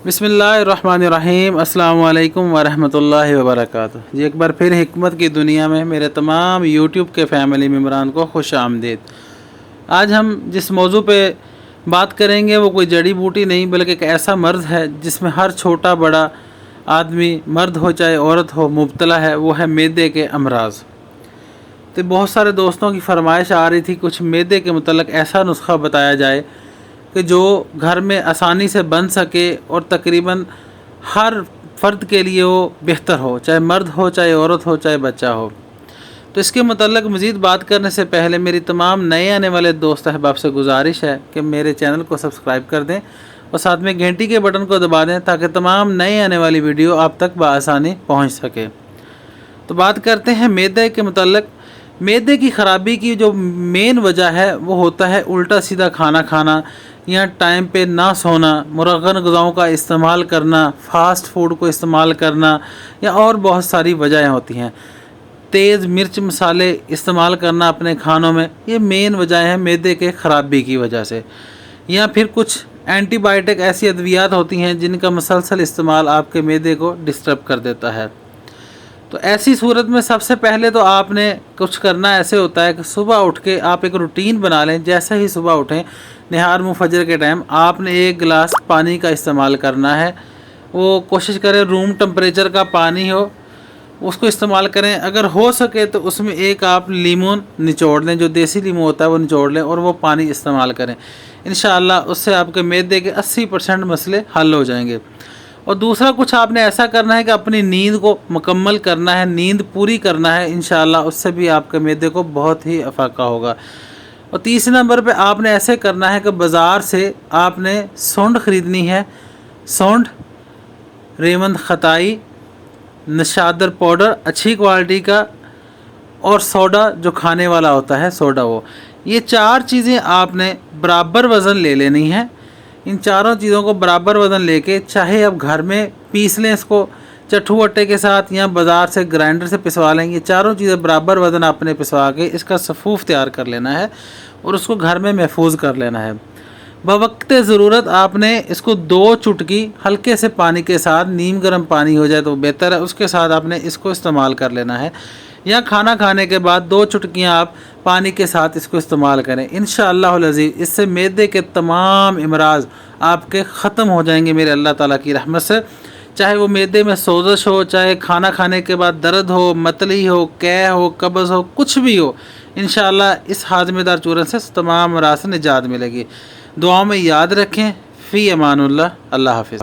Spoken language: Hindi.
बिस्मिल्लाहिर्रहमानिर्रहीम अस्सलामु अलैकुम वरहमतुल्लाहि वबरकातुहू। जी एक बार फिर हिकमत की दुनिया में मेरे तमाम यूट्यूब के फ़ैमिली मेम्बरान को खुश आमदीद। आज हम जिस मौजू पे बात करेंगे वो कोई जड़ी बूटी नहीं बल्कि एक ऐसा मर्ज़ है जिसमें हर छोटा बड़ा आदमी, मर्द हो चाहे औरत हो, मुब्तला है। वो है मैदे के अमराज़। तो बहुत सारे दोस्तों की फरमाइश आ रही थी कुछ मैदे के मुतल्लिक़ ऐसा नुस्खा बताया जाए कि जो घर में आसानी से बन सके और तकरीबन हर फ़र्द के लिए वो बेहतर हो, चाहे मर्द हो, चाहे औरत हो, चाहे बच्चा हो। तो इसके मुतल्लिक़ मज़ीद बात करने से पहले मेरी तमाम नए आने वाले दोस्त अहबाब से गुजारिश है कि मेरे चैनल को सब्सक्राइब कर दें और साथ में घंटी के बटन को दबा दें ताकि तमाम नए आने वाली वीडियो आप तक बआसानी पहुँच सके। तो बात करते हैं मैदे के मुतल्लिक़। मैदे की ख़राबी की जो मेन वजह है वो होता है उल्टा सीधा खाना खाना या टाइम पे ना सोना, मुरगन ग़िज़ाओं का इस्तेमाल करना, फ़ास्ट फूड को इस्तेमाल करना या और बहुत सारी वजहें होती हैं। तेज़ मिर्च मसाले इस्तेमाल करना अपने खानों में, ये मेन वजह है मैदे के ख़राबी की वजह से। या फिर कुछ एंटीबायोटिक ऐसी अद्वियात होती हैं जिनका मुसलसल इस्तेमाल आपके मैदे को डिस्टर्ब कर देता है। तो ऐसी सूरत में सबसे पहले तो आपने कुछ करना ऐसे होता है कि सुबह उठ के आप एक रूटीन बना लें। जैसे ही सुबह उठें, निहार मुँह फजर के टाइम आपने 1 गिलास पानी का इस्तेमाल करना है। वो कोशिश करें रूम टेम्परेचर का पानी हो, उसको इस्तेमाल करें। अगर हो सके तो उसमें एक आप लीमन निचोड़ लें, जो देसी लीमू होता है वो निचोड़ लें और वो पानी इस्तेमाल करें। इंशाअल्लाह उससे आपके मैदे के 80% मसले हल हो जाएंगे। और दूसरा कुछ आपने ऐसा करना है कि अपनी नींद को मुकम्मल करना है, नींद पूरी करना है। इंशाअल्लाह उससे भी आपके मैदे को बहुत ही अफाका होगा। और तीसरे नंबर पे आपने ऐसे करना है कि बाज़ार से आपने सौंठ ख़रीदनी है। सौंठ, रेवंद खताई, नशादर पाउडर अच्छी क्वालिटी का और सोडा जो खाने वाला होता है सोडा, वो ये 4 चीज़ें आपने बराबर वज़न ले लेनी है। इन चारों चीज़ों को बराबर वज़न लेके चाहे आप घर में पीस लें इसको चट्टू आटे के साथ या बाज़ार से ग्राइंडर से पिसवा लेंगे। चारों चीज़ें बराबर वज़न आपने पिसवा के इसका सफ़ूफ़ तैयार कर लेना है और उसको घर में महफूज कर लेना है। बवक़्त ज़रूरत आपने इसको 2 चुटकी हल्के से पानी के साथ, नीम गर्म पानी हो जाए तो बेहतर है, उसके साथ आपने इसको इस्तेमाल कर लेना है। या खाना खाने के बाद 2 चुटकियाँ आप पानी के साथ इसको इस्तेमाल करें। इंशाअल्लाहुल अज़ीज़ इससे मैदे के तमाम अमराज़ आपके ख़त्म हो जाएंगे मेरे अल्लाह ताला की रहमत से। चाहे वो मैदे में सोज़श हो, चाहे खाना खाने के बाद दर्द हो, मतली हो, कै हो, कब्ज़ हो, कुछ भी हो, इंशाअल्लाह इस हाज़मेदार चूरन से तमाम अमराज़ से निजात मिलेगी। दुआओं में याद रखें। फ़ी अमानुल्लाह। अल्लाह हाफ़िज़।